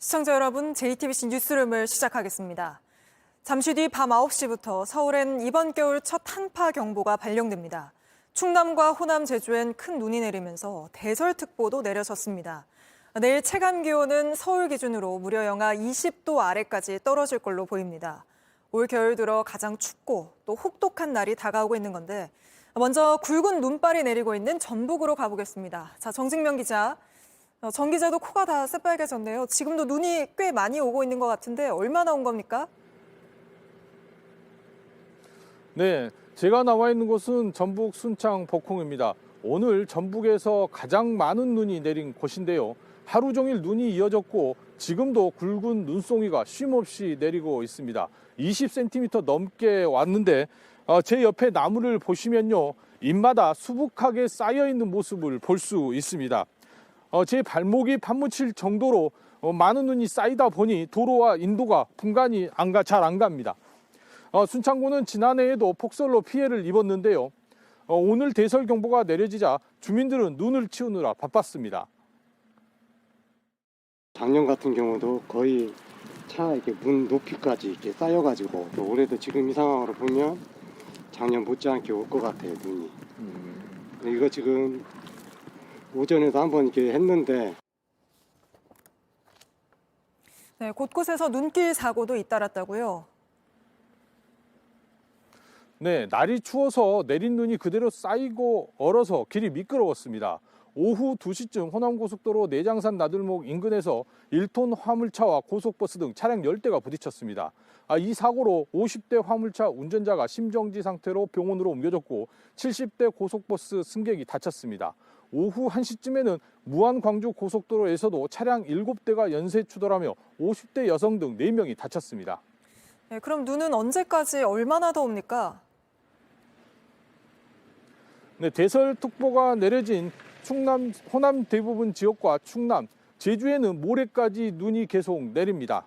시청자 여러분, JTBC 뉴스룸을 시작하겠습니다. 잠시 뒤 밤 9시부터 서울엔 이번 겨울 첫 한파 경보가 발령됩니다. 충남과 호남, 제주엔 큰 눈이 내리면서 대설특보도 내려졌습니다. 내일 체감 기온은 서울 기준으로 무려 영하 20도 아래까지 떨어질 걸로 보입니다. 올 겨울 들어 가장 춥고 또 혹독한 날이 다가오고 있는 건데 먼저 굵은 눈발이 내리고 있는 전북으로 가보겠습니다. 자, 정직명 기자. 정 기자도 코가 다 새빨개졌네요. 지금도 눈이 꽤 많이 오고 있는 것 같은데 얼마나 온 겁니까? 네, 제가 나와 있는 곳은 전북 순창 복흥입니다. 오늘 전북에서 가장 많은 눈이 내린 곳인데요. 하루 종일 눈이 이어졌고 지금도 굵은 눈송이가 쉼없이 내리고 있습니다. 20cm 넘게 왔는데 제 옆에 나무를 보시면요. 잎마다 수북하게 쌓여있는 모습을 볼 수 있습니다. 제 발목이 파묻힐 정도로 많은 눈이 쌓이다 보니 도로와 인도가 분간이 잘 안 갑니다. 순창구는 지난해에도 폭설로 피해를 입었는데요. 오늘 대설경보가 내려지자 주민들은 눈을 치우느라 바빴습니다. 작년 같은 경우도 거의 차 이렇게 문 높이까지 이렇게 쌓여가지고 또 올해도 지금 이 상황으로 보면 작년 못지않게 올 것 같아요, 눈이. 이거 지금 오전에도 한번 이렇게 했는데 네, 곳곳에서 눈길 사고도 잇따랐다고요. 네, 날이 추워서 내린 눈이 그대로 쌓이고 얼어서 길이 미끄러웠습니다. 오후 2시쯤 호남고속도로 내장산 나들목 인근에서 1톤 화물차와 고속버스 등 차량 10대가 부딪혔습니다. 이 사고로 50대 화물차 운전자가 심정지 상태로 병원으로 옮겨졌고 70대 고속버스 승객이 다쳤습니다. 오후 1시쯤에는 무안-광주 고속도로에서도 차량 7대가 연쇄 추돌하며 50대 여성 등 4명이 다쳤습니다. 네, 그럼 눈은 언제까지 얼마나 더 옵니까? 네, 대설특보가 내려진 충남, 호남 대부분 지역과 충남, 제주에는 모레까지 눈이 계속 내립니다.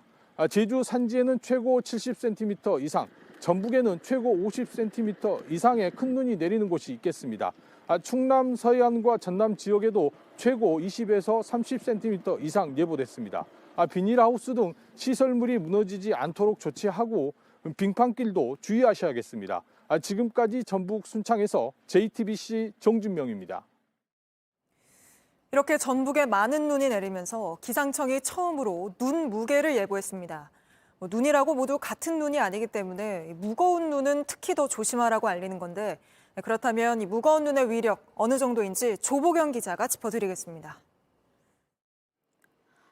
제주 산지에는 최고 70cm 이상, 전북에는 최고 50cm 이상의 큰 눈이 내리는 곳이 있겠습니다. 충남 서해안과 전남 지역에도 최고 20에서 30cm 이상 예보됐습니다. 비닐하우스 등 시설물이 무너지지 않도록 조치하고 빙판길도 주의하셔야겠습니다. 지금까지 전북 순창에서 JTBC 정준명입니다. 이렇게 전북에 많은 눈이 내리면서 기상청이 처음으로 눈 무게를 예보했습니다. 눈이라고 모두 같은 눈이 아니기 때문에 무거운 눈은 특히 더 조심하라고 알리는 건데 그렇다면 이 무거운 눈의 위력 어느 정도인지 조보경 기자가 짚어드리겠습니다.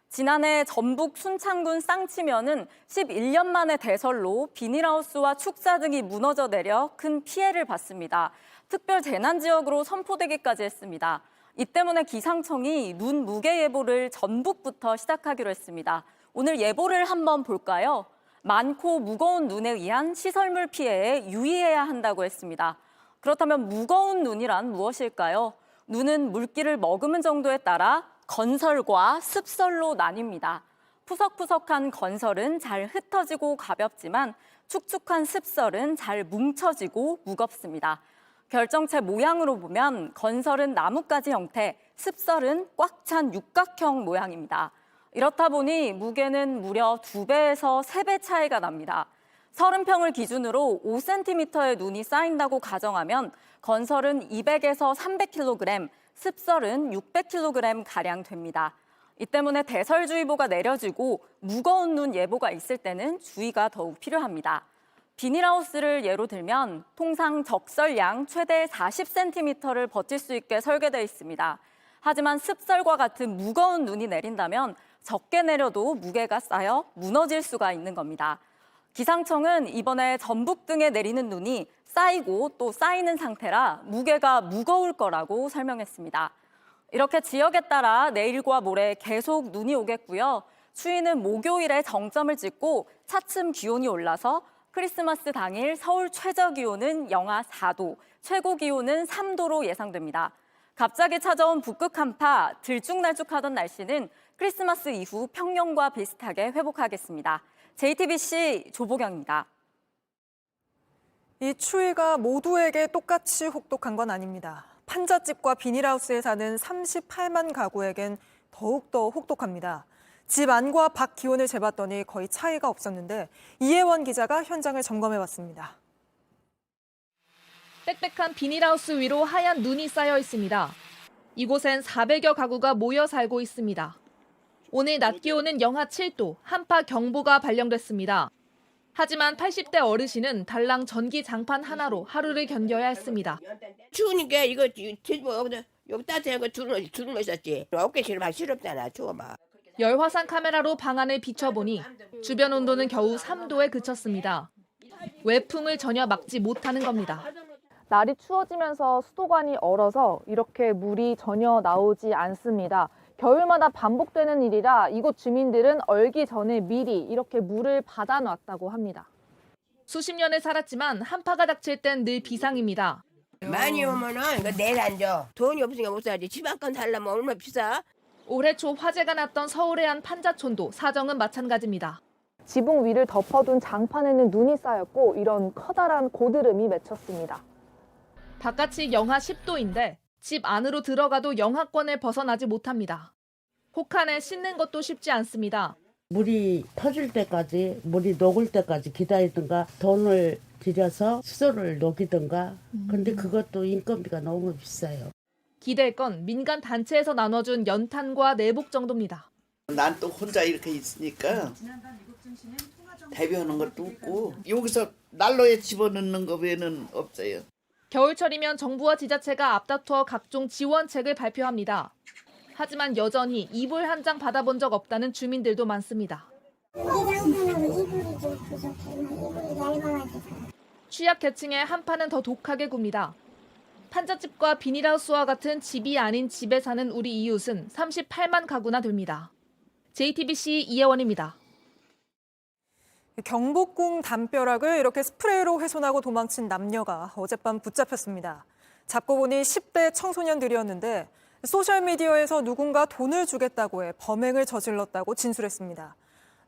지난해 전북 순창군 쌍치면은 11년 만에 대설로 비닐하우스와 축사 등이 무너져 내려 큰 피해를 봤습니다. 특별 재난 지역으로 선포되기까지 했습니다. 이 때문에 기상청이 눈 무게 예보를 전북부터 시작하기로 했습니다. 오늘 예보를 한번 볼까요? 많고 무거운 눈에 의한 시설물 피해에 유의해야 한다고 했습니다. 그렇다면 무거운 눈이란 무엇일까요? 눈은 물기를 머금은 정도에 따라 건설과 습설로 나뉩니다. 푸석푸석한 건설은 잘 흩어지고 가볍지만 축축한 습설은 잘 뭉쳐지고 무겁습니다. 결정체 모양으로 보면 건설은 나뭇가지 형태, 습설은 꽉 찬 육각형 모양입니다. 이렇다 보니 무게는 무려 2배에서 3배 차이가 납니다. 30평을 기준으로 5cm의 눈이 쌓인다고 가정하면 건설은 200에서 300kg, 습설은 600kg가량 됩니다. 이 때문에 대설주의보가 내려지고 무거운 눈 예보가 있을 때는 주의가 더욱 필요합니다. 비닐하우스를 예로 들면 통상 적설량 최대 40cm를 버틸 수 있게 설계되어 있습니다. 하지만 습설과 같은 무거운 눈이 내린다면 적게 내려도 무게가 쌓여 무너질 수가 있는 겁니다. 기상청은 이번에 전북 등에 내리는 눈이 쌓이고 또 쌓이는 상태라 무게가 무거울 거라고 설명했습니다. 이렇게 지역에 따라 내일과 모레 계속 눈이 오겠고요. 추위는 목요일에 정점을 찍고 차츰 기온이 올라서 크리스마스 당일 서울 최저 기온은 영하 4도, 최고 기온은 3도로 예상됩니다. 갑자기 찾아온 북극 한파, 들쭉날쭉하던 날씨는 크리스마스 이후 평년과 비슷하게 회복하겠습니다. JTBC 조보경입니다. 이 추위가 모두에게 똑같이 혹독한 건 아닙니다. 판잣집과 비닐하우스에 사는 38만 가구에겐 더욱더 혹독합니다. 집 안과 밖 기온을 재봤더니 거의 차이가 없었는데 이혜원 기자가 현장을 점검해봤습니다. 빽빽한 비닐하우스 위로 하얀 눈이 쌓여 있습니다. 이곳엔 400여 가구가 모여 살고 있습니다. 오늘 낮 기온은 영하 7도, 한파 경보가 발령됐습니다. 하지만 80대 어르신은 달랑 전기 장판 하나로 하루를 견뎌야 했습니다. 추우니까 이거 여기 따뜻한 거 주름 있었지. 어깨 실막 시렵잖아. 추워 막. 열화상 카메라로 방안을 비춰보니 주변 온도는 겨우 3도에 그쳤습니다. 외풍을 전혀 막지 못하는 겁니다. 날이 추워지면서 수도관이 얼어서 이렇게 물이 전혀 나오지 않습니다. 겨울마다 반복되는 일이라 이곳 주민들은 얼기 전에 미리 이렇게 물을 받아놨다고 합니다. 수십 년을 살았지만 한파가 닥칠 땐 늘 비상입니다. 많이 오면은 이거 내일 앉아. 돈이 없으니까 못 살지. 집 한 건 살려면 얼마나 비싸? 올해 초 화재가 났던 서울의 한 판자촌도 사정은 마찬가지입니다. 지붕 위를 덮어둔 장판에는 눈이 쌓였고 이런 커다란 고드름이 맺혔습니다. 바깥이 영하 10도인데 집 안으로 들어가도 영하권을 벗어나지 못합니다. 혹한에 씻는 것도 쉽지 않습니다. 물이 터질 때까지, 물이 녹을 때까지 기다리든가 돈을 들여서 수소를 녹이든가. 근데 그것도 인건비가 너무 비싸요. 기댈 건 민간 단체에서 나눠준 연탄과 내복 정도입니다. 난 또 혼자 이렇게 있으니까 대비하는 것도 없고 여기서 난로에 집어넣는 거 외에는 없어요. 겨울철이면 정부와 지자체가 앞다투어 각종 지원책을 발표합니다. 하지만 여전히 이불 한 장 받아본 적 없다는 주민들도 많습니다. 취약계층의 한파는 더 독하게 굽니다. 판잣집과 비닐하우스와 같은 집이 아닌 집에 사는 우리 이웃은 38만 가구나 됩니다. JTBC 이혜원입니다. 경복궁 담벼락을 이렇게 스프레이로 훼손하고 도망친 남녀가 어젯밤 붙잡혔습니다. 잡고 보니 10대 청소년들이었는데 소셜미디어에서 누군가 돈을 주겠다고 해 범행을 저질렀다고 진술했습니다.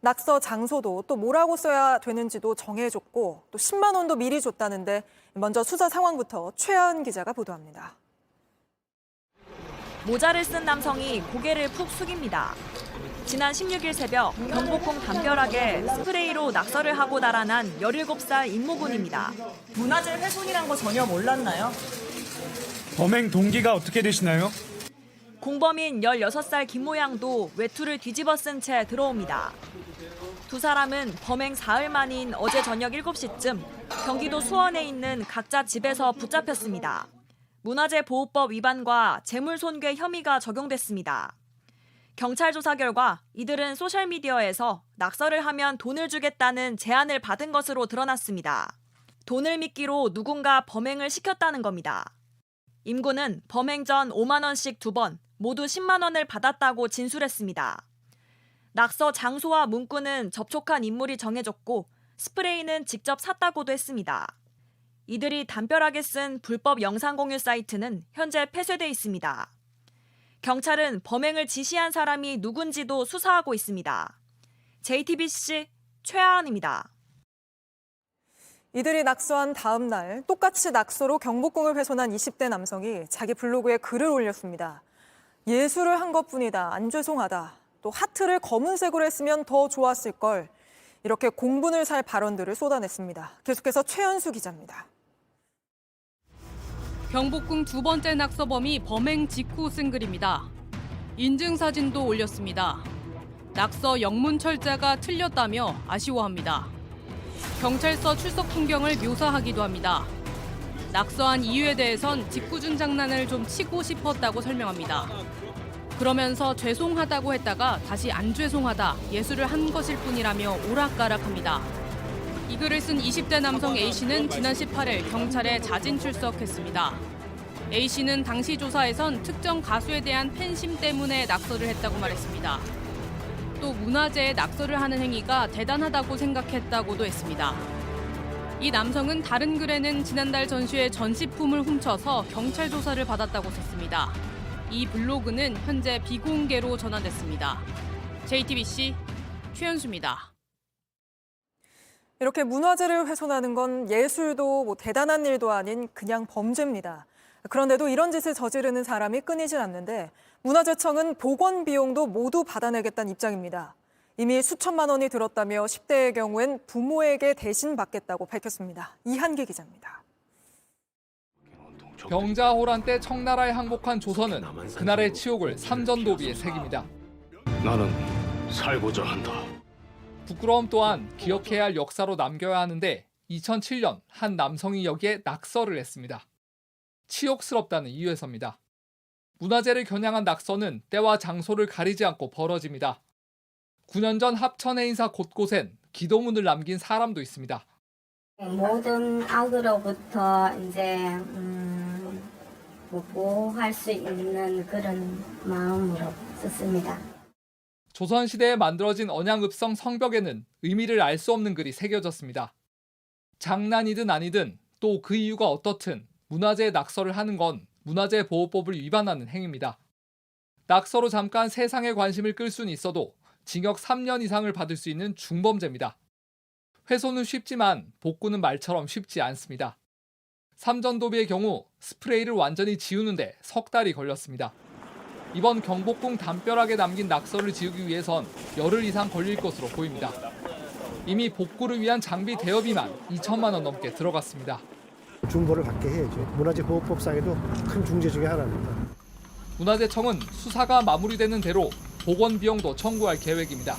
낙서 장소도 또 뭐라고 써야 되는지도 정해줬고 또 10만 원도 미리 줬다는데 먼저 수사 상황부터 최하은 기자가 보도합니다. 모자를 쓴 남성이 고개를 푹 숙입니다. 지난 16일 새벽 경복궁 담벼락에 스프레이로 낙서를 하고 달아난 17살 임모군입니다. 문화재 훼손이란 거 전혀 몰랐나요? 범행 동기가 어떻게 되시나요? 공범인 16살 김모양도 외투를 뒤집어 쓴 채 들어옵니다. 두 사람은 범행 사흘 만인 어제 저녁 7시쯤 경기도 수원에 있는 각자 집에서 붙잡혔습니다. 문화재보호법 위반과 재물손괴 혐의가 적용됐습니다. 경찰 조사 결과 이들은 소셜미디어에서 낙서를 하면 돈을 주겠다는 제안을 받은 것으로 드러났습니다. 돈을 미끼로 누군가 범행을 시켰다는 겁니다. 임 군은 범행 전 5만 원씩 2번, 모두 10만 원을 받았다고 진술했습니다. 낙서 장소와 문구는 접촉한 인물이 정해졌고 스프레이는 직접 샀다고도 했습니다. 이들이 담벼락에 쓴 불법 영상 공유 사이트는 현재 폐쇄돼 있습니다. 경찰은 범행을 지시한 사람이 누군지도 수사하고 있습니다. JTBC 최하은입니다. 이들이 낙서한 다음 날 똑같이 낙서로 경복궁을 훼손한 20대 남성이 자기 블로그에 글을 올렸습니다. 예술을 한 것뿐이다. 안 죄송하다. 또 하트를 검은색으로 했으면 더 좋았을 걸. 이렇게 공분을 살 발언들을 쏟아냈습니다. 계속해서 최연수 기자입니다. 경복궁 두 번째 낙서범이 범행 직후 쓴 글입니다. 인증사진도 올렸습니다. 낙서 영문 철자가 틀렸다며 아쉬워합니다. 경찰서 출석 풍경을 묘사하기도 합니다. 낙서한 이유에 대해선 짓궂은 장난을 좀 치고 싶었다고 설명합니다. 그러면서 죄송하다고 했다가 다시 안 죄송하다, 예술을 한 것일 뿐이라며 오락가락합니다. 이 글을 쓴 20대 남성 A씨는 지난 18일 경찰에 자진 출석했습니다. A씨는 당시 조사에선 특정 가수에 대한 팬심 때문에 낙서를 했다고 말했습니다. 또 문화재에 낙서를 하는 행위가 대단하다고 생각했다고도 했습니다. 이 남성은 다른 글에는 지난달 전시회 전시품을 훔쳐서 경찰 조사를 받았다고 썼습니다. 이 블로그는 현재 비공개로 전환됐습니다. JTBC 최연수입니다. 이렇게 문화재를 훼손하는 건 예술도 대단한 일도 아닌 그냥 범죄입니다. 그런데도 이런 짓을 저지르는 사람이 끊이질 않는데 문화재청은 복원 비용도 모두 받아내겠다는 입장입니다. 이미 수천만 원이 들었다며 10대의 경우엔 부모에게 대신 받겠다고 밝혔습니다. 이한기 기자입니다. 병자호란 때 청나라에 항복한 조선은 그날의 치욕을 삼전도비에 새깁니다. 나는 살고자 한다. 부끄러움 또한 기억해야 할 역사로 남겨야 하는데 2007년 한 남성이 여기에 낙서를 했습니다. 치욕스럽다는 이유에서입니다. 문화재를 겨냥한 낙서는 때와 장소를 가리지 않고 벌어집니다. 9년 전 합천 해인사 곳곳엔 기도문을 남긴 사람도 있습니다. 모든 악으로부터 이제 보호할 수 있는 그런 마음으로 썼습니다. 조선시대에 만들어진 언양읍성 성벽에는 의미를 알 수 없는 글이 새겨졌습니다. 장난이든 아니든 또 그 이유가 어떻든 문화재에 낙서를 하는 건 문화재보호법을 위반하는 행위입니다. 낙서로 잠깐 세상의 관심을 끌 수는 있어도 징역 3년 이상을 받을 수 있는 중범죄입니다. 훼손은 쉽지만 복구는 말처럼 쉽지 않습니다. 삼전도비의 경우 스프레이를 완전히 지우는데 석 달이 걸렸습니다. 이번 경복궁 담벼락에 남긴 낙서를 지우기 위해선 열흘 이상 걸릴 것으로 보입니다. 이미 복구를 위한 장비 대여비만 2천만 원 넘게 들어갔습니다. 중보를 받게 해야죠. 문화재보호법상에도 큰 중죄 중에 하나입니다. 문화재청은 수사가 마무리되는 대로 복원 비용도 청구할 계획입니다.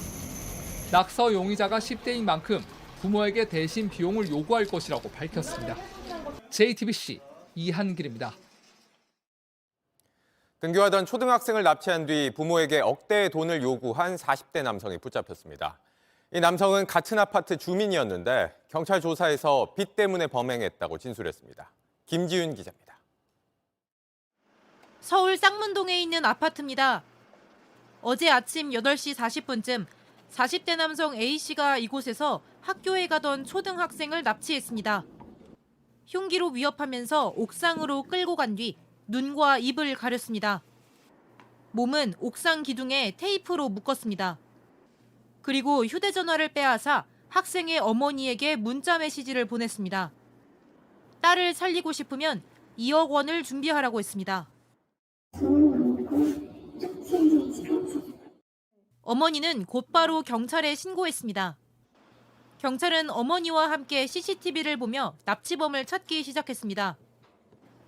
낙서 용의자가 10대인 만큼 부모에게 대신 비용을 요구할 것이라고 밝혔습니다. JTBC 이한길입니다. 등교하던 초등학생을 납치한 뒤 부모에게 억대의 돈을 요구한 40대 남성이 붙잡혔습니다. 이 남성은 같은 아파트 주민이었는데 경찰 조사에서 빚 때문에 범행했다고 진술했습니다. 김지윤 기자입니다. 서울 쌍문동에 있는 아파트입니다. 어제 아침 8시 40분쯤 40대 남성 A씨가 이곳에서 학교에 가던 초등학생을 납치했습니다. 흉기로 위협하면서 옥상으로 끌고 간 뒤 눈과 입을 가렸습니다. 몸은 옥상 기둥에 테이프로 묶었습니다. 그리고 휴대전화를 빼앗아 학생의 어머니에게 문자 메시지를 보냈습니다. 딸을 살리고 싶으면 2억 원을 준비하라고 했습니다. 어머니는 곧바로 경찰에 신고했습니다. 경찰은 어머니와 함께 CCTV를 보며 납치범을 찾기 시작했습니다.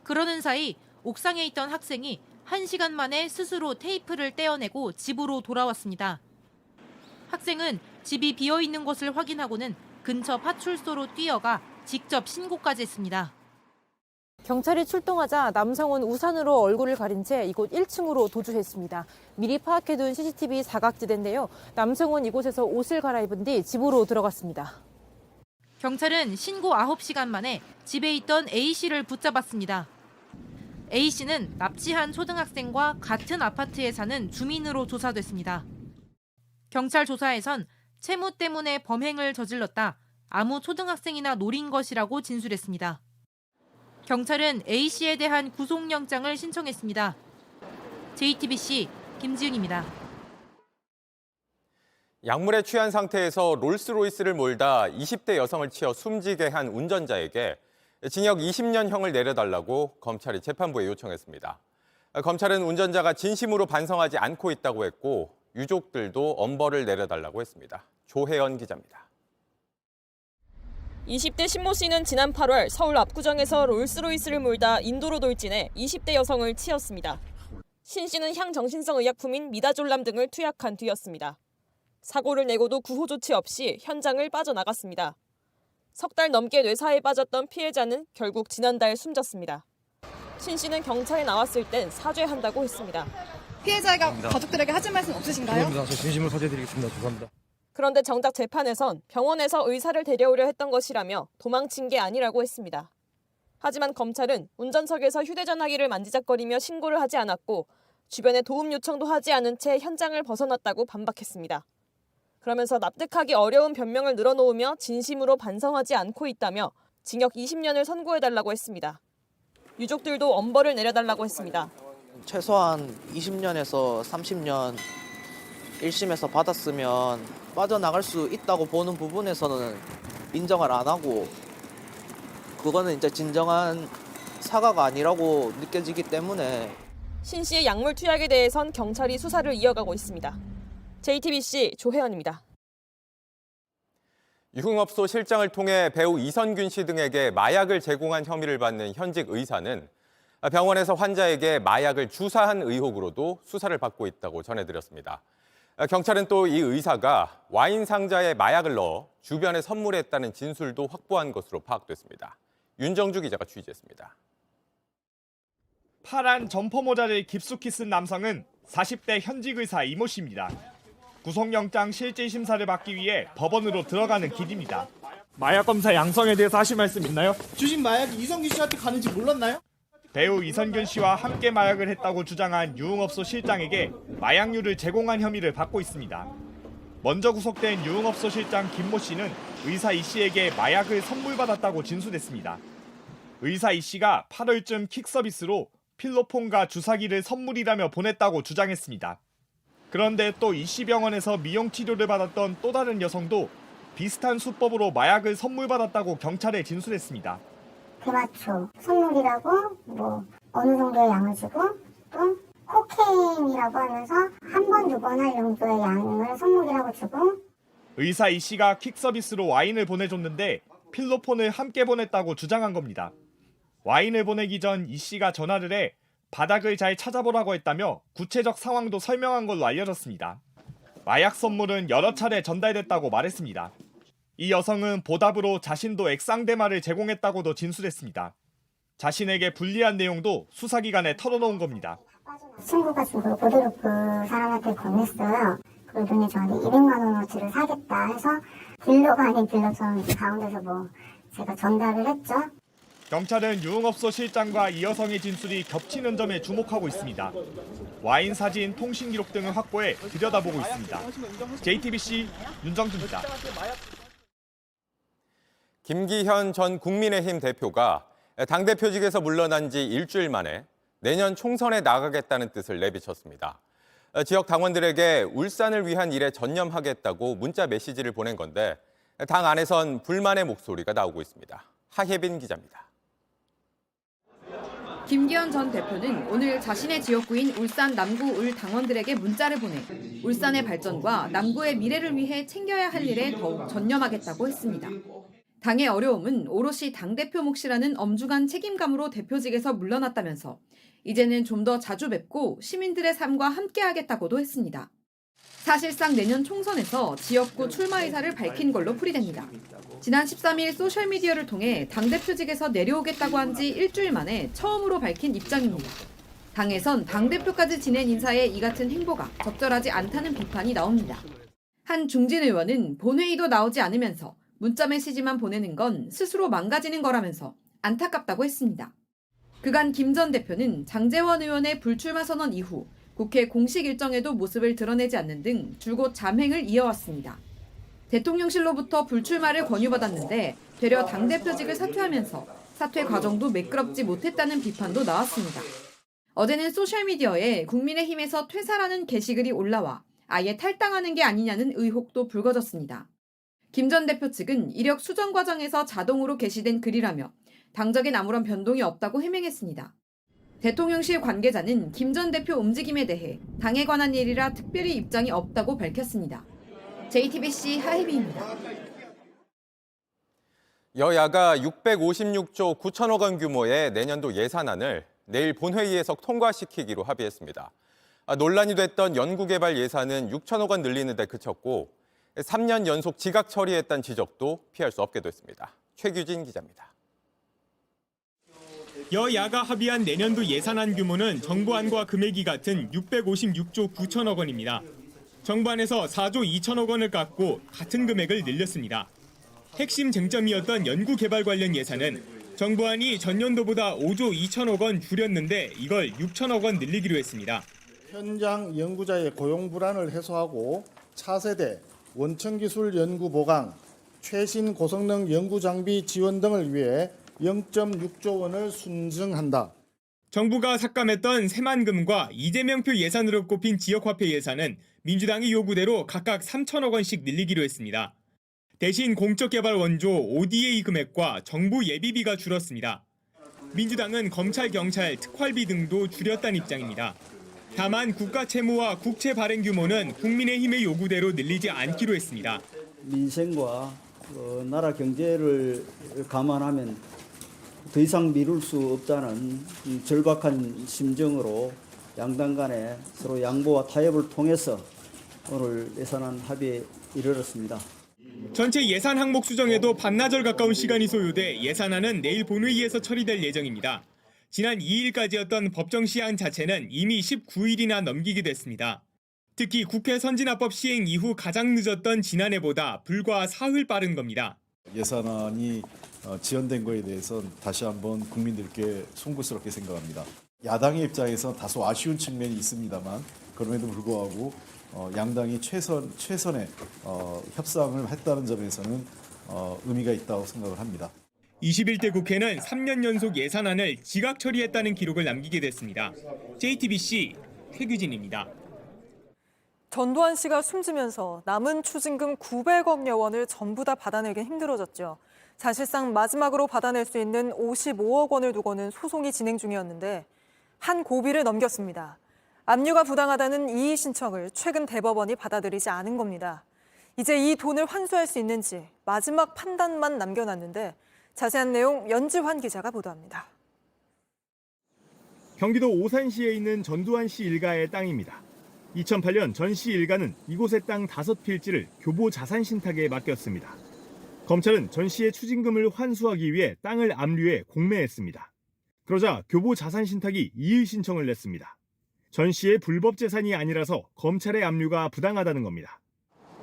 그러는 사이 옥상에 있던 학생이 1시간 만에 스스로 테이프를 떼어내고 집으로 돌아왔습니다. 학생은 집이 비어있는 것을 확인하고는 근처 파출소로 뛰어가 직접 신고까지 했습니다. 경찰이 출동하자 남성은 우산으로 얼굴을 가린 채 이곳 1층으로 도주했습니다. 미리 파악해둔 CCTV 사각지대인데요. 남성은 이곳에서 옷을 갈아입은 뒤 집으로 들어갔습니다. 경찰은 신고 9시간 만에 집에 있던 A씨를 붙잡았습니다. A씨는 납치한 초등학생과 같은 아파트에 사는 주민으로 조사됐습니다. 경찰 조사에선 채무 때문에 범행을 저질렀다. 아무 초등학생이나 노린 것이라고 진술했습니다. 경찰은 A씨에 대한 구속영장을 신청했습니다. JTBC 김지윤입니다. 약물에 취한 상태에서 롤스로이스를 몰다 20대 여성을 치어 숨지게 한 운전자에게 징역 20년형을 내려달라고 검찰이 재판부에 요청했습니다. 검찰은 운전자가 진심으로 반성하지 않고 있다고 했고 유족들도 엄벌을 내려달라고 했습니다. 조혜연 기자입니다. 20대 신모 씨는 지난 8월 서울 압구정에서 롤스로이스를 몰다 인도로 돌진해 20대 여성을 치었습니다. 신 씨는 향정신성 의약품인 미다졸람 등을 투약한 뒤였습니다. 사고를 내고도 구호 조치 없이 현장을 빠져나갔습니다. 석 달 넘게 뇌사에 빠졌던 피해자는 결국 지난달 숨졌습니다. 신 씨는 경찰에 나왔을 땐 사죄한다고 했습니다. 피해자가 가족들에게 하실 말씀 없으신가요? 죄송합니다. 저 진심으로 사죄드리겠습니다. 죄송합니다. 그런데 정작 재판에선 병원에서 의사를 데려오려 했던 것이라며 도망친 게 아니라고 했습니다. 하지만 검찰은 운전석에서 휴대전화기를 만지작거리며 신고를 하지 않았고 주변에 도움 요청도 하지 않은 채 현장을 벗어났다고 반박했습니다. 그러면서 납득하기 어려운 변명을 늘어놓으며 진심으로 반성하지 않고 있다며 징역 20년을 선고해달라고 했습니다. 유족들도 엄벌을 내려달라고 했습니다. 최소한 20년에서 30년 1심에서 받았으면 빠져나갈 수 있다고 보는 부분에서는 인정을 안 하고 그거는 이제 진정한 사과가 아니라고 느껴지기 때문에 신 씨의 약물 투약에 대해선 경찰이 수사를 이어가고 있습니다. JTBC 조혜연입니다. 유흥업소 실장을 통해 배우 이선균 씨 등에게 마약을 제공한 혐의를 받는 현직 의사는 병원에서 환자에게 마약을 주사한 의혹으로도 수사를 받고 있다고 전해드렸습니다. 경찰은 또 이 의사가 와인 상자에 마약을 넣어 주변에 선물했다는 진술도 확보한 것으로 파악됐습니다. 윤정주 기자가 취재했습니다. 파란 점퍼 모자를 깊숙이 쓴 남성은 40대 현직 의사 이모 씨입니다. 구속영장 실질 심사를 받기 위해 법원으로 들어가는 길입니다. 마약 검사 양성에 대해서 하실 말씀 있나요? 주신 마약이 이성균 씨한테 가는지 몰랐나요? 배우 이선균 씨와 함께 마약을 했다고 주장한 유흥업소 실장에게 마약류를 제공한 혐의를 받고 있습니다. 먼저 구속된 유흥업소 실장 김모 씨는 의사 이 씨에게 마약을 선물받았다고 진술했습니다. 의사 이 씨가 8월쯤 킥 서비스로 필로폰과 주사기를 선물이라며 보냈다고 주장했습니다. 그런데 또 이 씨 병원에서 미용 치료를 받았던 또 다른 여성도 비슷한 수법으로 마약을 선물받았다고 경찰에 진술했습니다. 대마초 선물이라고 어느 정도의 양을 주고 또 코케인이라고 하면서 한 번, 두 번 할 정도의 양을 선물이라고 주고 의사 이 씨가 킥 서비스로 와인을 보내줬는데 필로폰을 함께 보냈다고 주장한 겁니다. 와인을 보내기 전 이 씨가 전화를 해 바닥을 잘 찾아보라고 했다며 구체적 상황도 설명한 걸로 알려졌습니다. 마약 선물은 여러 차례 전달됐다고 말했습니다. 이 여성은 보답으로 자신도 액상대마를 제공했다고도 진술했습니다. 자신에게 불리한 내용도 수사기관에 털어놓은 겁니다. 친구가 준 걸 그대로 그 사람한테 건넸어요. 그러더니 저한테 200만 원어치를 사겠다 해서 딜러가 아닌 딜러처럼 가운데서 제가 전달을 했죠. 경찰은 유흥업소 실장과 이 여성의 진술이 겹치는 점에 주목하고 있습니다. 와인 사진, 통신 기록 등을 확보해 들여다보고 있습니다. JTBC 윤정주입니다. 김기현 전 국민의힘 대표가 당대표직에서 물러난 지 일주일 만에 내년 총선에 나가겠다는 뜻을 내비쳤습니다. 지역 당원들에게 울산을 위한 일에 전념하겠다고 문자 메시지를 보낸 건데 당 안에선 불만의 목소리가 나오고 있습니다. 하혜빈 기자입니다. 김기현 전 대표는 오늘 자신의 지역구인 울산 남구 을 당원들에게 문자를 보내 울산의 발전과 남구의 미래를 위해 챙겨야 할 일에 더욱 전념하겠다고 했습니다. 당의 어려움은 오롯이 당대표 몫이라는 엄중한 책임감으로 대표직에서 물러났다면서 이제는 좀 더 자주 뵙고 시민들의 삶과 함께하겠다고도 했습니다. 사실상 내년 총선에서 지역구 출마 의사를 밝힌 걸로 풀이됩니다. 지난 13일 소셜미디어를 통해 당대표직에서 내려오겠다고 한 지 일주일 만에 처음으로 밝힌 입장입니다. 당에선 당대표까지 지낸 인사의 이 같은 행보가 적절하지 않다는 비판이 나옵니다. 한 중진 의원은 본회의도 나오지 않으면서 문자 메시지만 보내는 건 스스로 망가지는 거라면서 안타깝다고 했습니다. 그간 김 전 대표는 장제원 의원의 불출마 선언 이후 국회 공식 일정에도 모습을 드러내지 않는 등 줄곧 잠행을 이어왔습니다. 대통령실로부터 불출마를 권유받았는데 되려 당대표직을 사퇴하면서 사퇴 과정도 매끄럽지 못했다는 비판도 나왔습니다. 어제는 소셜미디어에 국민의힘에서 퇴사라는 게시글이 올라와 아예 탈당하는 게 아니냐는 의혹도 불거졌습니다. 김 전 대표 측은 이력 수정 과정에서 자동으로 게시된 글이라며 당적엔 아무런 변동이 없다고 해명했습니다. 대통령실 관계자는 김 전 대표 움직임에 대해 당에 관한 일이라 특별히 입장이 없다고 밝혔습니다. JTBC 하혜빈입니다. 여야가 656조 9천억 원 규모의 내년도 예산안을 내일 본회의에서 통과시키기로 합의했습니다. 논란이 됐던 연구개발 예산은 6천억 원 늘리는 데 그쳤고 3년 연속 지각 처리했다는 지적도 피할 수 없게 됐습니다. 최규진 기자입니다. 여야가 합의한 내년도 예산안 규모는 정부안과 금액이 같은 656조 9천억 원입니다. 정부안에서 4조 2천억 원을 깎고 같은 금액을 늘렸습니다. 핵심 쟁점이었던 연구개발 관련 예산은 정부안이 전년도보다 5조 2천억 원 줄였는데 이걸 6천억 원 늘리기로 했습니다. 현장 연구자의 고용 불안을 해소하고 차세대 원천기술 연구 보강, 최신 고성능 연구 장비 지원 등을 위해 0.6조 원을 순증한다. 정부가 삭감했던 새만금과 이재명표 예산으로 꼽힌 지역화폐 예산은 민주당이 요구대로 각각 3천억 원씩 늘리기로 했습니다. 대신 공적개발 원조 ODA 금액과 정부 예비비가 줄었습니다. 민주당은 검찰, 경찰, 특활비 등도 줄였다는 입장입니다. 다만 국가 채무와 국채 발행 규모는 국민의힘의 요구대로 늘리지 않기로 했습니다. 민생과 나라 경제를 감안하면 더 이상 미룰 수 없다는 절박한 심정으로 양당 간에 서로 양보와 타협을 통해서 오늘 예산안 합의에 이르렀습니다. 전체 예산 항목 수정에도 반나절 가까운 시간이 소요돼 예산안은 내일 본회의에서 처리될 예정입니다. 지난 2일까지였던 법정 시한 자체는 이미 19일이나 넘기게 됐습니다. 특히 국회 선진화법 시행 이후 가장 늦었던 지난해보다 불과 사흘 빠른 겁니다. 예산안이 지연된 거에 대해서는 다시 한번 국민들께 송구스럽게 생각합니다. 야당의 입장에서 다소 아쉬운 측면이 있습니다만 그럼에도 불구하고 양당이 최선의 협상을 했다는 점에서는 의미가 있다고 생각을 합니다. 21대 국회는 3년 연속 예산안을 지각 처리했다는 기록을 남기게 됐습니다. JTBC 최규진입니다. 전두환 씨가 숨지면서 남은 추징금 900억여 원을 전부 다 받아내긴 힘들어졌죠. 사실상 마지막으로 받아낼 수 있는 55억 원을 두고는 소송이 진행 중이었는데 한 고비를 넘겼습니다. 압류가 부당하다는 이의 신청을 최근 대법원이 받아들이지 않은 겁니다. 이제 이 돈을 환수할 수 있는지 마지막 판단만 남겨놨는데 자세한 내용 연지환 기자가 보도합니다. 경기도 오산시에 있는 전두환 씨 일가의 땅입니다. 2008년 전 씨 일가는 이곳의 땅 5필지를 교보 자산신탁에 맡겼습니다. 검찰은 전 씨의 추징금을 환수하기 위해 땅을 압류해 공매했습니다. 그러자 교보 자산신탁이 이의 신청을 냈습니다. 전 씨의 불법 재산이 아니라서 검찰의 압류가 부당하다는 겁니다.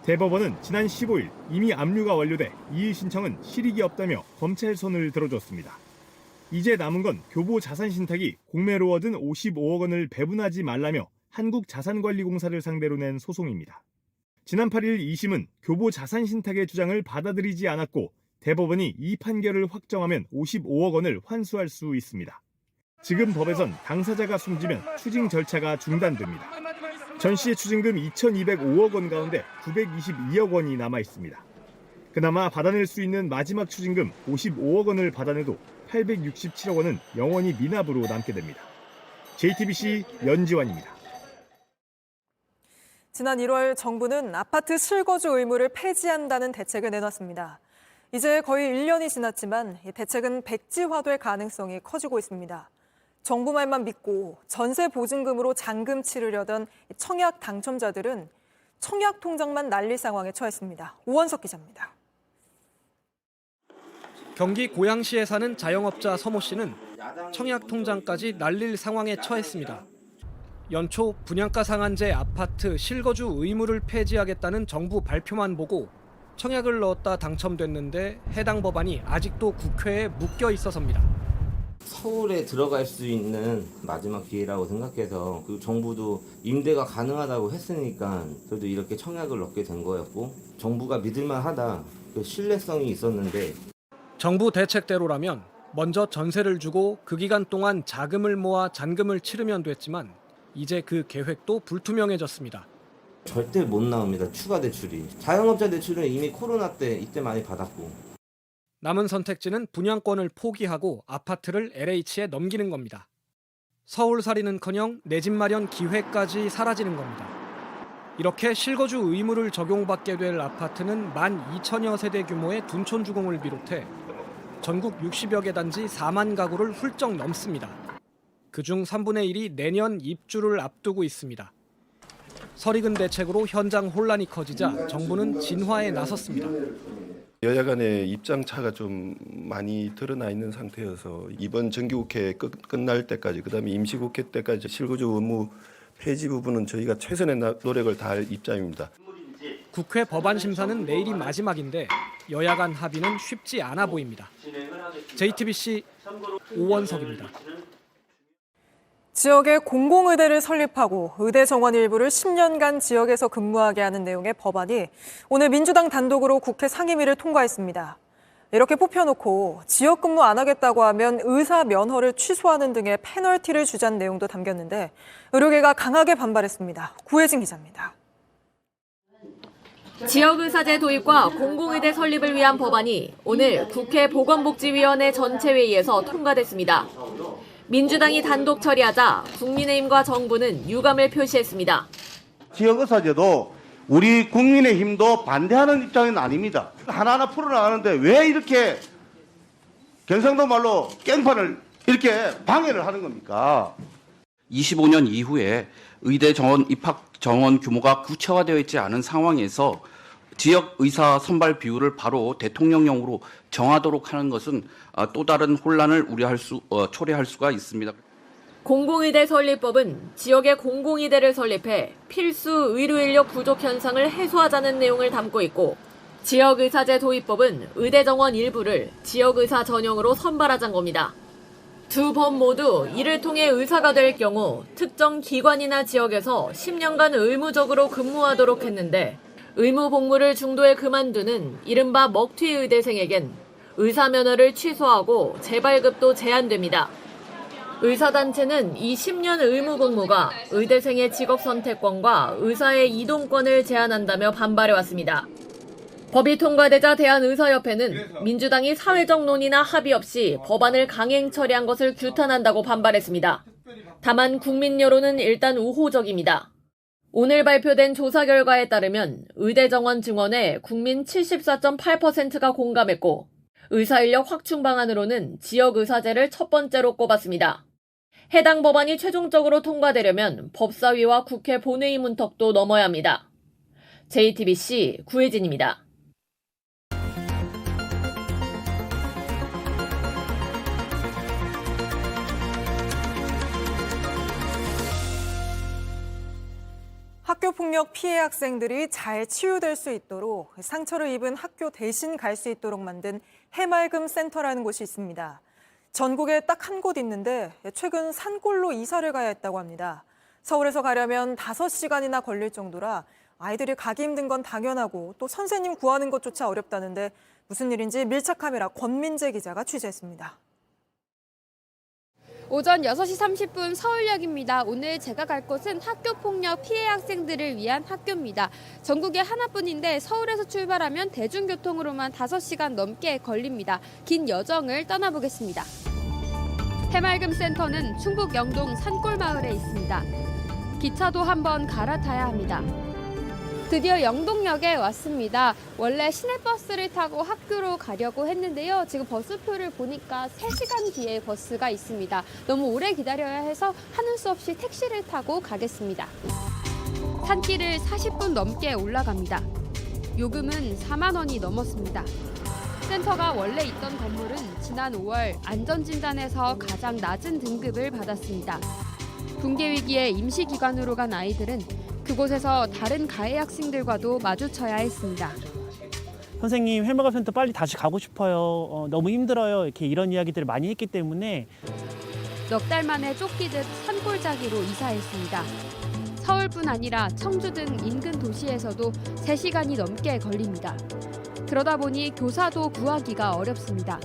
대법원은 지난 15일 이미 압류가 완료돼 이의 신청은 실익이 없다며 검찰 손을 들어줬습니다. 이제 남은 건 교보 자산신탁이 공매로 얻은 55억 원을 배분하지 말라며 한국자산관리공사를 상대로 낸 소송입니다. 지난 8일 2심은 교보 자산신탁의 주장을 받아들이지 않았고 대법원이 이 판결을 확정하면 55억 원을 환수할 수 있습니다. 지금 법에선 당사자가 숨지면 추징 절차가 중단됩니다. 전 씨의 추징금 2,205억 원 가운데 922억 원이 남아 있습니다. 그나마 받아낼 수 있는 마지막 추징금 55억 원을 받아내도 867억 원은 영원히 미납으로 남게 됩니다. JTBC 연지환입니다. 지난 1월 정부는 아파트 실거주 의무를 폐지한다는 대책을 내놨습니다. 이제 거의 1년이 지났지만 이 대책은 백지화될 가능성이 커지고 있습니다. 정부 말만 믿고 전세 보증금으로 잔금 치르려던 청약 당첨자들은 청약 통장만 날릴 상황에 처했습니다. 오원석 기자입니다. 경기 고양시에 사는 자영업자 서모 씨는 청약 통장까지 날릴 상황에 처했습니다. 연초 분양가 상한제 아파트 실거주 의무를 폐지하겠다는 정부 발표만 보고 청약을 넣었다 당첨됐는데 해당 법안이 아직도 국회에 묶여 있어서입니다. 서울에 들어갈 수 있는 마지막 기회라고 생각해서 그리고 정부도 임대가 가능하다고 했으니까 저도 이렇게 청약을 넣게 된 거였고 정부가 믿을만하다, 그 신뢰성이 있었는데 정부 대책대로라면 먼저 전세를 주고 그 기간 동안 자금을 모아 잔금을 치르면 됐지만 이제 그 계획도 불투명해졌습니다. 절대 못 나옵니다. 추가 대출이. 자영업자 대출은 이미 코로나 때 이때 많이 받았고. 남은 선택지는 분양권을 포기하고 아파트를 LH에 넘기는 겁니다. 서울살이는커녕 내 집 마련 기회까지 사라지는 겁니다. 이렇게 실거주 의무를 적용받게 될 아파트는 12,000여 세대 규모의 둔촌주공을 비롯해 전국 60여 개 단지 4만 가구를 훌쩍 넘습니다. 그중 3분의 1이 내년 입주를 앞두고 있습니다. 설익은 대책으로 현장 혼란이 커지자 정부는 진화에 나섰습니다. 여야 간의 입장 차가 좀 많이 드러나 있는 상태여서 이번 정기국회 끝날 때까지, 그다음에 임시국회 때까지 실거주 의무 폐지 부분은 저희가 최선의 노력을 다할 입장입니다. 국회 법안 심사는 내일이 마지막인데 여야 간 합의는 쉽지 않아 보입니다. JTBC 오원석입니다. 지역에 공공의대를 설립하고 의대 정원 일부를 10년간 지역에서 근무하게 하는 내용의 법안이 오늘 민주당 단독으로 국회 상임위를 통과했습니다. 이렇게 뽑혀놓고 지역 근무 안 하겠다고 하면 의사 면허를 취소하는 등의 페널티를 주자는 내용도 담겼는데 의료계가 강하게 반발했습니다. 구혜진 기자입니다. 지역의사제 도입과 공공의대 설립을 위한 법안이 오늘 국회 보건복지위원회 전체회의에서 통과됐습니다. 민주당이 단독 처리하자 국민의힘과 정부는 유감을 표시했습니다. 지역의사제도 우리 국민의힘도 반대하는 입장은 아닙니다. 하나하나 풀어나가는데 왜 이렇게 경상도 말로 깽판을 이렇게 방해를 하는 겁니까? 25년 이후에 의대 정원 입학 정원 규모가 구체화되어 있지 않은 상황에서 지역 의사 선발 비율을 바로 대통령령으로 정하도록 하는 것은 또 다른 혼란을 초래할 수가 있습니다. 공공의대 설립법은 지역에 공공의대를 설립해 필수 의료 인력 부족 현상을 해소하자는 내용을 담고 있고, 지역의사제 도입법은 의대 정원 일부를 지역의사 전용으로 선발하자는 겁니다. 두 법 모두 이를 통해 의사가 될 경우 특정 기관이나 지역에서 10년간 의무적으로 근무하도록 했는데, 의무 복무를 중도에 그만두는 이른바 먹튀 의대생에겐 의사 면허를 취소하고 재발급도 제한됩니다. 의사단체는 이 10년 의무 복무가 의대생의 직업 선택권과 의사의 이동권을 제한한다며 반발해왔습니다. 법이 통과되자 대한의사협회는 민주당이 사회적 논의나 합의 없이 법안을 강행 처리한 것을 규탄한다고 반발했습니다. 다만 국민 여론은 일단 우호적입니다. 오늘 발표된 조사 결과에 따르면 의대 정원 증원에 국민 74.8%가 공감했고, 의사인력 확충 방안으로는 지역의사제를 첫 번째로 꼽았습니다. 해당 법안이 최종적으로 통과되려면 법사위와 국회 본회의 문턱도 넘어야 합니다. JTBC 구혜진입니다. 학교폭력 피해 학생들이 잘 치유될 수 있도록 상처를 입은 학교 대신 갈 수 있도록 만든 해맑음 센터라는 곳이 있습니다. 전국에 딱 한 곳 있는데 최근 산골로 이사를 가야 했다고 합니다. 서울에서 가려면 5시간이나 걸릴 정도라 아이들이 가기 힘든 건 당연하고 또 선생님 구하는 것조차 어렵다는데 무슨 일인지 밀착 카메라 권민재 기자가 취재했습니다. 오전 6시 30분 서울역입니다. 오늘 제가 갈 곳은 학교폭력 피해 학생들을 위한 학교입니다. 전국에 하나뿐인데 서울에서 출발하면 대중교통으로만 5시간 넘게 걸립니다. 긴 여정을 떠나보겠습니다. 해맑음 센터는 충북 영동 산골마을에 있습니다. 기차도 한번 갈아타야 합니다. 드디어 영동역에 왔습니다. 원래 시내버스를 타고 학교로 가려고 했는데요. 지금 버스표를 보니까 3시간 뒤에 버스가 있습니다. 너무 오래 기다려야 해서 하는 수 없이 택시를 타고 가겠습니다. 산길을 40분 넘게 올라갑니다. 요금은 4만 원이 넘었습니다. 센터가 원래 있던 건물은 지난 5월 안전진단에서 가장 낮은 등급을 받았습니다. 붕괴 위기에 임시기관으로 간 아이들은 그곳에서 다른 가해 학생들과도 마주쳐야 했습니다. 선생님, 해맑음 센터 빨리 다시 가고 싶어요. 너무 힘들어요. 이렇게 이런 이야기들을 많이 했기 때문에 넉 달 만에 쫓기듯 산골짜기로 이사했습니다. 서울뿐 아니라 청주 등 인근 도시에서도 3시간이 넘게 걸립니다. 그러다 보니 교사도 구하기가 어렵습니다.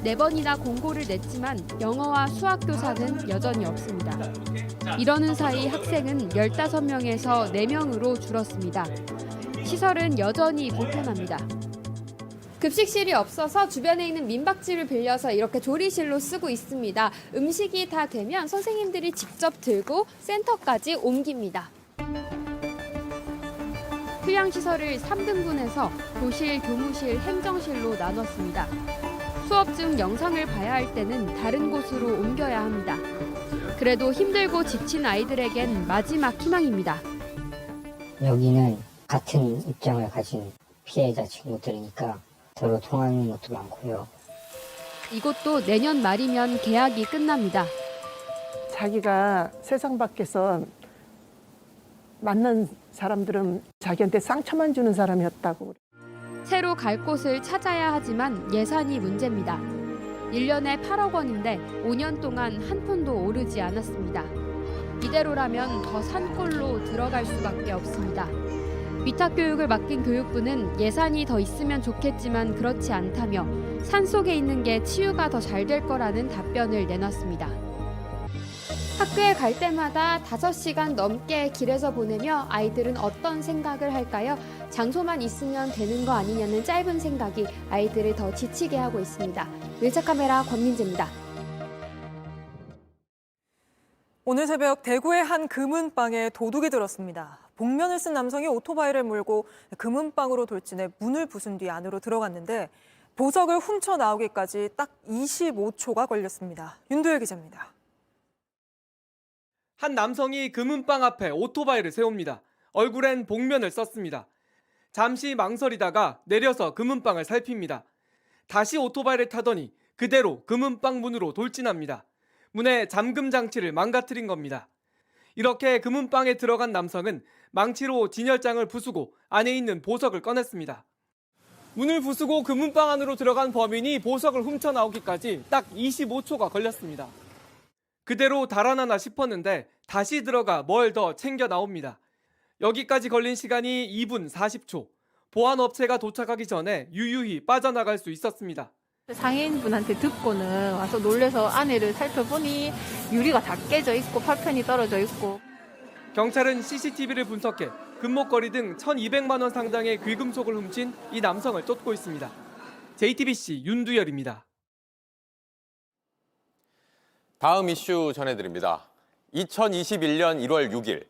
4번이나 공고를 냈지만 영어와 수학 교사는 여전히 없습니다. 이러는 사이 학생은 15명에서 4명으로 줄었습니다. 시설은 여전히 불편합니다. 급식실이 없어서 주변에 있는 민박집을 빌려서 이렇게 조리실로 쓰고 있습니다. 음식이 다 되면 선생님들이 직접 들고 센터까지 옮깁니다. 휴양시설을 3등분해서 교실, 교무실, 행정실로 나눴습니다. 수업 중 영상을 봐야 할 때는 다른 곳으로 옮겨야 합니다. 그래도 힘들고 지친 아이들에겐 마지막 희망입니다. 여기는 같은 입장을 가진 피해자 친구들이니까 서로 통하는 것도 많고요. 이곳도 내년 말이면 개학이 끝납니다. 자기가 세상 밖에서 만난 사람들은 자기한테 상처만 주는 사람이었다고. 새로 갈 곳을 찾아야 하지만 예산이 문제입니다. 1년에 8억 원인데 5년 동안 한 푼도 오르지 않았습니다. 이대로라면 더 산골로 들어갈 수밖에 없습니다. 위탁교육을 맡긴 교육부는 예산이 더 있으면 좋겠지만 그렇지 않다며 산속에 있는 게 치유가 더 잘 될 거라는 답변을 내놨습니다. 학교에 갈 때마다 5시간 넘게 길에서 보내며 아이들은 어떤 생각을 할까요? 장소만 있으면 되는 거 아니냐는 짧은 생각이 아이들을 더 지치게 하고 있습니다. 밀착카메라 권민재입니다. 오늘 새벽 대구의 한 금은방에 도둑이 들었습니다. 복면을 쓴 남성이 오토바이를 몰고 금은방으로 돌진해 문을 부순 뒤 안으로 들어갔는데 보석을 훔쳐 나오기까지 딱 25초가 걸렸습니다. 윤도열 기자입니다. 한 남성이 금은방 앞에 오토바이를 세웁니다. 얼굴엔 복면을 썼습니다. 잠시 망설이다가 내려서 금은방을 살핍니다. 다시 오토바이를 타더니 그대로 금은방 문으로 돌진합니다. 문에 잠금 장치를 망가뜨린 겁니다. 이렇게 금은방에 들어간 남성은 망치로 진열장을 부수고 안에 있는 보석을 꺼냈습니다. 문을 부수고 금은방 안으로 들어간 범인이 보석을 훔쳐 나오기까지 딱 25초가 걸렸습니다. 그대로 달아나나 싶었는데 다시 들어가 뭘 더 챙겨 나옵니다. 여기까지 걸린 시간이 2분 40초. 보안업체가 도착하기 전에 유유히 빠져나갈 수 있었습니다. 상인분한테 듣고는 와서 놀래서 안에를 살펴보니 유리가 다 깨져 있고 파편이 떨어져 있고. 경찰은 CCTV를 분석해 금목걸이 등 1,200만 원 상당의 귀금속을 훔친 이 남성을 쫓고 있습니다. JTBC 윤두열입니다. 다음 이슈 전해드립니다. 2021년 1월 6일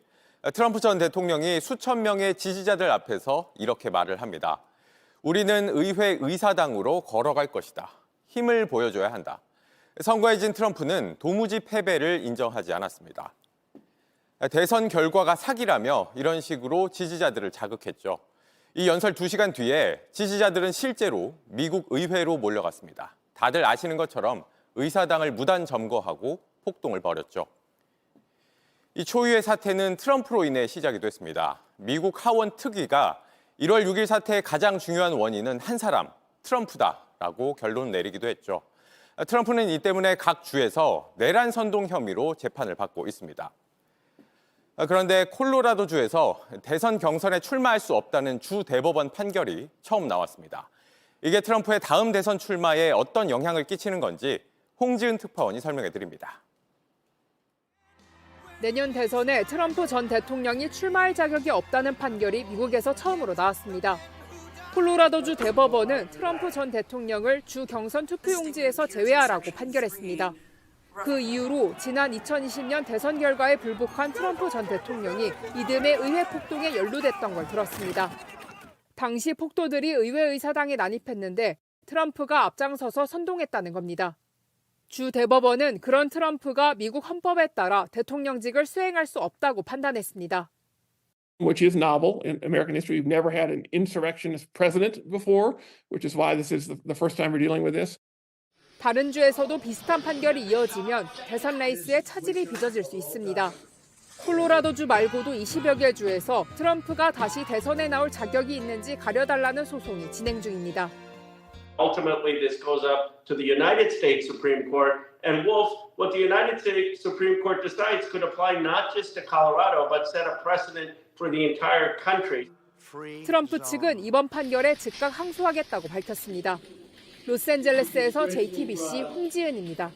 트럼프 전 대통령이 수천 명의 지지자들 앞에서 이렇게 말을 합니다. 우리는 의회 의사당으로 걸어갈 것이다. 힘을 보여줘야 한다. 선거에 진 트럼프는 도무지 패배를 인정하지 않았습니다. 대선 결과가 사기라며 이런 식으로 지지자들을 자극했죠. 이 연설 2시간 뒤에 지지자들은 실제로 미국 의회로 몰려갔습니다. 다들 아시는 것처럼 의사당을 무단 점거하고 폭동을 벌였죠. 이 초유의 사태는 트럼프로 인해 시작이 됐습니다. 미국 하원 특위가 1월 6일 사태의 가장 중요한 원인은 한 사람, 트럼프다라고 결론 내리기도 했죠. 트럼프는 이 때문에 각 주에서 내란 선동 혐의로 재판을 받고 있습니다. 그런데 콜로라도주에서 대선 경선에 출마할 수 없다는 주 대법원 판결이 처음 나왔습니다. 이게 트럼프의 다음 대선 출마에 어떤 영향을 끼치는 건지 홍지은 특파원이 설명해 드립니다. 내년 대선에 트럼프 전 대통령이 출마할 자격이 없다는 판결이 미국에서 처음으로 나왔습니다. 콜로라도주 대법원은 트럼프 전 대통령을 주 경선 투표용지에서 제외하라고 판결했습니다. 그 이후로 지난 2020년 대선 결과에 불복한 트럼프 전 대통령이 이듬해 의회 폭동에 연루됐던 걸 들었습니다. 당시 폭도들이 의회 의사당에 난입했는데 트럼프가 앞장서서 선동했다는 겁니다. 주 대법원은 그런 트럼프가 미국 헌법에 따라 대통령직을 수행할 수 없다고 판단했습니다. Which is novel in American history. We've never had an insurrectionist president before, which is why this is the first time we're dealing with this. 다른 주에서도 비슷한 판결이 이어지면 대선 레이스에 차질이 빚어질 수 있습니다. 콜로라도주 말고도 20여 개 주에서 트럼프가 다시 대선에 나올 자격이 있는지 가려달라는 소송이 진행 중입니다. Ultimately, this goes up to the United States Supreme Court. And Wolf, what the United States Supreme Court decides could apply not just to Colorado, but set a precedent for the entire country. 트럼프 측은 이번 판결에 즉각 항소하겠다고 밝혔습니다. 로스앤젤레스에서 JTBC 홍지은입니다.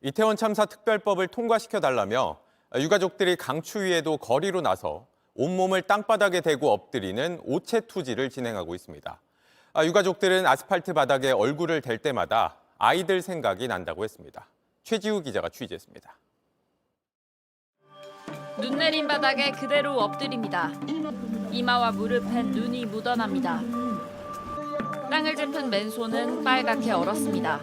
이태원 참사 특별법을 통과시켜달라며 유가족들이 강추위에도 거리로 나서 온몸을 땅바닥에 대고 엎드리는 오체투지를 진행하고 있습니다. 유가족들은 아스팔트 바닥에 얼굴을 댈 때마다 아이들 생각이 난다고 했습니다. 최지우 기자가 취재했습니다. 눈 내린 바닥에 그대로 엎드립니다. 이마와 무릎엔 눈이 묻어납니다. 땅을 짚은 맨손은 빨갛게 얼었습니다.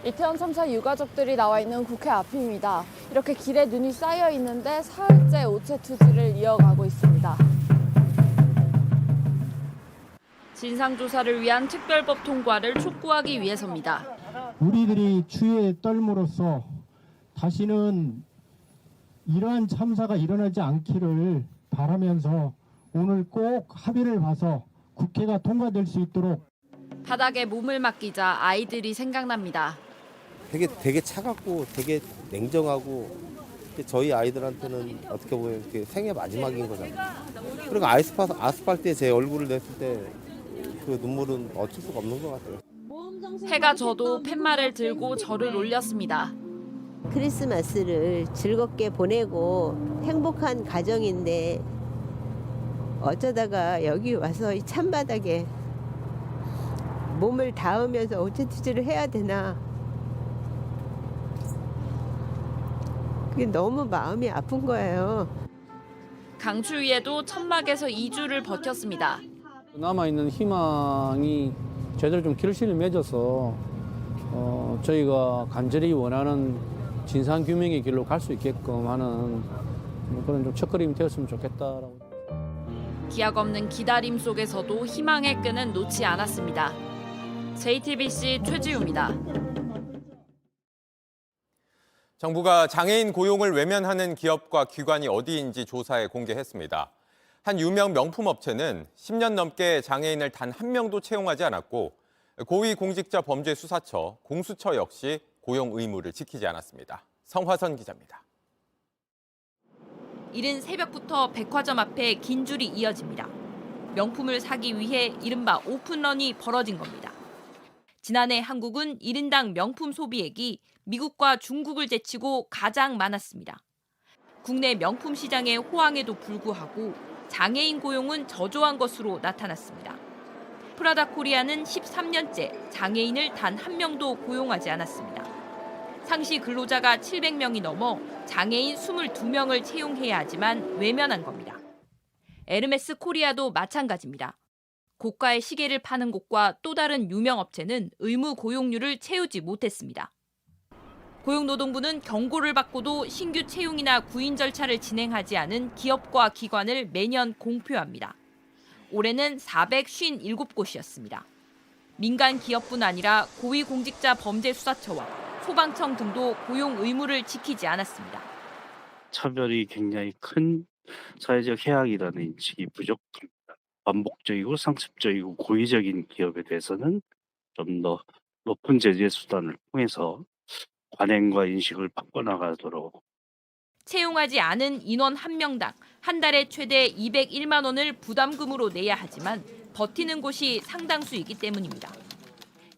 이태원 참사 유가족들이 나와 있는 국회 앞입니다. 이렇게 길에 눈이 쌓여 있는데 사흘째 오체투지를 이어가고 있습니다. 진상조사를 위한 특별법 통과를 촉구하기 위해서입니다. 우리들이 추위에 떨므로써 다시는 이러한 참사가 일어나지 않기를 바라면서 오늘 꼭 합의를 봐서 국회가 통과될 수 있도록. 바닥에 몸을 맡기자 아이들이 생각납니다. 되게 차갑고 되게 냉정하고 저희 아이들한테는 어떻게 보면 이렇게 생애 마지막인 거잖아요. 그리고 아스팔트에 제 얼굴을 냈을 때 그 눈물은 어쩔 수가 없는 것 같아요. 해가 져도 팻말을 들고 절을 올렸습니다. 크리스마스를 즐겁게 보내고 행복한 가정인데 어쩌다가 여기 와서 이 찬바닥에 몸을 닿으면서 오체투지를 해야 되나. 그게 너무 마음이 아픈 거예요. 강추위에도 천막에서 2주를 버텼습니다. 남아있는 희망이 제대로 좀 결실을 맺어서 저희가 간절히 원하는 진상규명의 길로 갈 수 있게끔 하는 그런 좀 첫걸음이 되었으면 좋겠다라고. 기약 없는 기다림 속에서도 희망의 끈은 놓지 않았습니다. JTBC 최지우입니다. 정부가 장애인 고용을 외면하는 기업과 기관이 어디인지 조사에 공개했습니다. 한 유명 명품업체는 10년 넘게 장애인을 단 한 명도 채용하지 않았고 고위공직자범죄수사처, 공수처 역시 고용 의무를 지키지 않았습니다. 성화선 기자입니다. 이른 새벽부터 백화점 앞에 긴 줄이 이어집니다. 명품을 사기 위해 이른바 오픈런이 벌어진 겁니다. 지난해 한국은 1인당 명품 소비액이 미국과 중국을 제치고 가장 많았습니다. 국내 명품 시장의 호황에도 불구하고 장애인 고용은 저조한 것으로 나타났습니다. 프라다 코리아는 13년째 장애인을 단 한 명도 고용하지 않았습니다. 상시 근로자가 700명이 넘어 장애인 22명을 채용해야 하지만 외면한 겁니다. 에르메스 코리아도 마찬가지입니다. 고가의 시계를 파는 곳과 또 다른 유명 업체는 의무 고용률을 채우지 못했습니다. 고용노동부는 경고를 받고도 신규 채용이나 구인 절차를 진행하지 않은 기업과 기관을 매년 공표합니다. 올해는 457곳이었습니다. 민간 기업뿐 아니라 고위공직자범죄수사처와 소방청 등도 고용 의무를 지키지 않았습니다. 차별이 굉장히 큰 사회적 해악이라는 인식이 부족합니다. 반복적이고 상습적이고 고의적인 기업에 대해서는 좀 더 높은 제재 수단을 통해서 관행과 인식을 바꿔나가도록. 채용하지 않은 인원 한 명당 한 달에 최대 201만 원을 부담금으로 내야 하지만 버티는 곳이 상당수이기 때문입니다.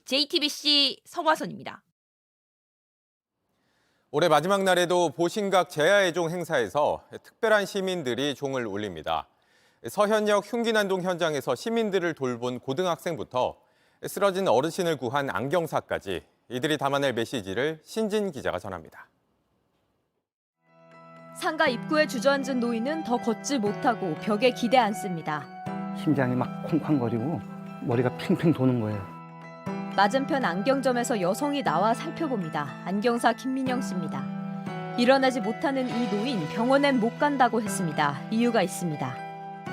JTBC 성화선입니다. 올해 마지막 날에도 보신각 제야의종 행사에서 특별한 시민들이 종을 울립니다. 서현역 흉기난동 현장에서 시민들을 돌본 고등학생부터 쓰러진 어르신을 구한 안경사까지 이들이 담아낼 메시지를 신진 기자가 전합니다. 상가 입구에 주저앉은 노인은 더 걷지 못하고 벽에 기대 앉습니다. 심장이 막 콩쾅거리고 머리가 팽팽 도는 거예요. 맞은편 안경점에서 여성이 나와 살펴봅니다. 안경사 김민영 씨입니다. 일어나지 못하는 이 노인 병원엔 못 간다고 했습니다. 이유가 있습니다.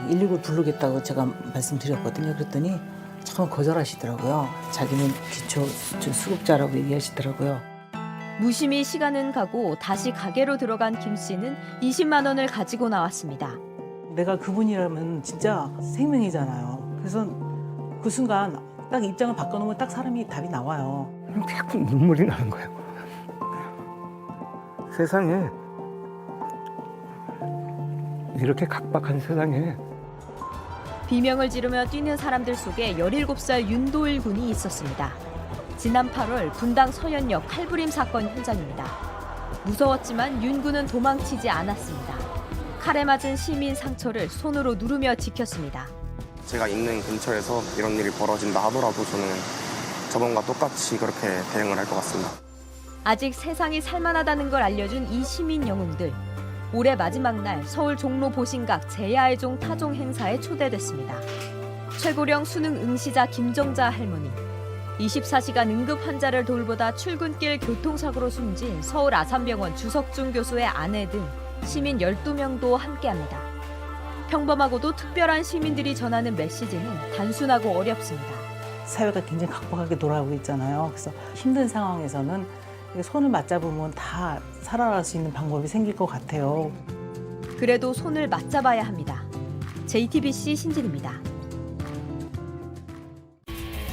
119를 부르겠다고 제가 말씀드렸거든요. 그랬더니 처음 거절하시더라고요. 자기는 기초 수급자라고 얘기하시더라고요. 무심히 시간은 가고 다시 가게로 들어간 김 씨는 20만 원을 가지고 나왔습니다. 내가 그분이라면 진짜 생명이잖아요. 그래서 그 순간 딱 입장을 바꿔놓으면 딱 사람이 답이 나와요. 자꾸 눈물이 나는 거예요. 세상에 이렇게 각박한 세상에 비명을 지르며 뛰는 사람들 속에 17살 윤도일 군이 있었습니다. 지난 8월 분당 서현역 칼부림 사건 현장입니다. 무서웠지만 윤 군은 도망치지 않았습니다. 칼에 맞은 시민 상처를 손으로 누르며 지켰습니다. 제가 있는 근처에서 이런 일이 벌어진다 하더라도 저는 저번과 똑같이 그렇게 대응을 할 것 같습니다. 아직 세상이 살만하다는 걸 알려준 이 시민 영웅들. 올해 마지막 날 서울 종로 보신각 제야의종 타종 행사에 초대됐습니다. 최고령 수능 응시자 김정자 할머니, 24시간 응급 환자를 돌보다 출근길 교통사고로 숨진 서울 아산병원 주석중 교수의 아내 등 시민 12명도 함께합니다. 평범하고도 특별한 시민들이 전하는 메시지는 단순하고 어렵습니다. 사회가 굉장히 각박하게 돌아가고 있잖아요. 그래서 힘든 상황에서는 손을 맞잡으면 다 살아날 수 있는 방법이 생길 것 같아요. 그래도 손을 맞잡아야 합니다. JTBC 신진입니다.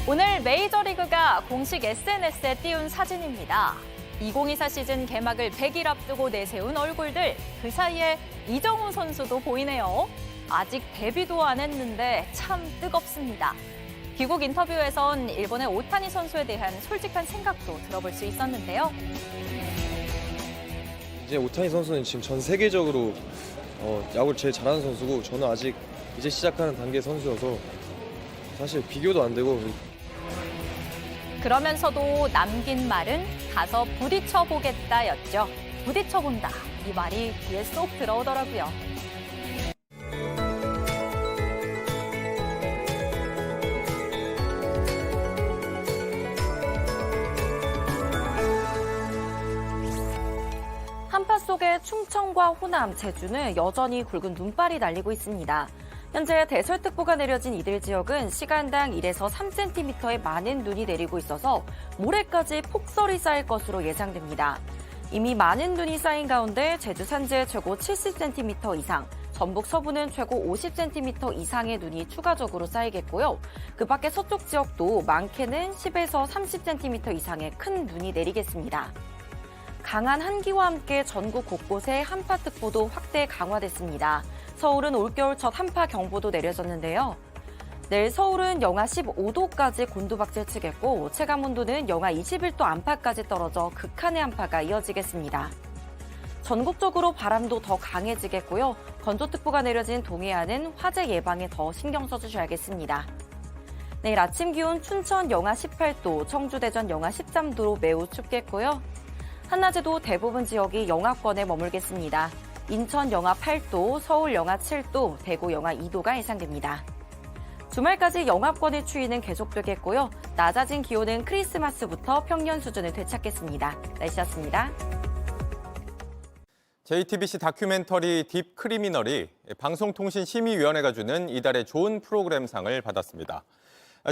오늘 메이저리그가 공식 SNS에 띄운 사진입니다. 2024 시즌 개막을 100일 앞두고 내세운 얼굴들. 그 사이에 이정우 선수도 보이네요. 아직 데뷔도 안 했는데 참 뜨겁습니다. 귀국 인터뷰에선 일본의 오타니 선수에 대한 솔직한 생각도 들어볼 수 있었는데요. 이제 오타니 선수는 지금 전 세계적으로 야구를 제일 잘하는 선수고 저는 아직 이제 시작하는 단계 선수여서 사실 비교도 안 되고. 그러면서도 남긴 말은 가서 부딪혀 보겠다였죠. 부딪혀 본다. 이 말이 귀에 쏙 들어오더라고요. 한파 속에 충청과 호남, 제주는 여전히 굵은 눈발이 날리고 있습니다. 현재 대설특보가 내려진 이들 지역은 시간당 1에서 3cm의 많은 눈이 내리고 있어서 모레까지 폭설이 쌓일 것으로 예상됩니다. 이미 많은 눈이 쌓인 가운데 제주 산지에 최고 70cm 이상, 전북 서부는 최고 50cm 이상의 눈이 추가적으로 쌓이겠고요. 그 밖에 서쪽 지역도 많게는 10에서 30cm 이상의 큰 눈이 내리겠습니다. 강한 한기와 함께 전국 곳곳에 한파특보도 확대 강화됐습니다. 서울은 올겨울 첫 한파 경보도 내려졌는데요. 내일 서울은 영하 15도까지 곤두박질 치겠고 체감온도는 영하 21도 안팎까지 떨어져 극한의 한파가 이어지겠습니다. 전국적으로 바람도 더 강해지겠고요. 건조특보가 내려진 동해안은 화재 예방에 더 신경 써주셔야겠습니다. 내일 아침 기온 춘천 영하 18도, 청주 대전 영하 13도로 매우 춥겠고요. 한낮에도 대부분 지역이 영하권에 머물겠습니다. 인천 영하 8도, 서울 영하 7도, 대구 영하 2도가 예상됩니다. 주말까지 영하권의 추위는 계속되겠고요. 낮아진 기온은 크리스마스부터 평년 수준을 되찾겠습니다. 날씨였습니다. JTBC 다큐멘터리 딥 크리미널이 방송통신심의위원회가 주는 이달의 좋은 프로그램상을 받았습니다.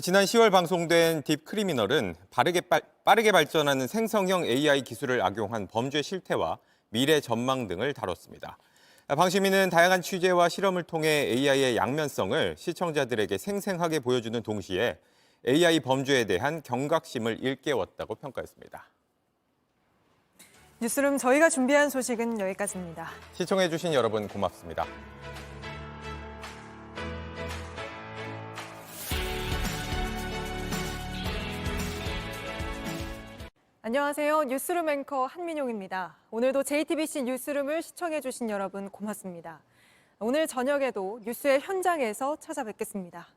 지난 10월 방송된 딥 크리미널은 빠르게 발전하는 생성형 AI 기술을 악용한 범죄 실태와 미래 전망 등을 다뤘습니다. 방심위는 다양한 취재와 실험을 통해 AI의 양면성을 시청자들에게 생생하게 보여주는 동시에 AI 범죄에 대한 경각심을 일깨웠다고 평가했습니다. 뉴스룸 저희가 준비한 소식은 여기까지입니다. 시청해주신 여러분 고맙습니다. 안녕하세요. 뉴스룸 앵커 한민용입니다. 오늘도 JTBC 뉴스룸을 시청해주신 여러분 고맙습니다. 오늘 저녁에도 뉴스의 현장에서 찾아뵙겠습니다.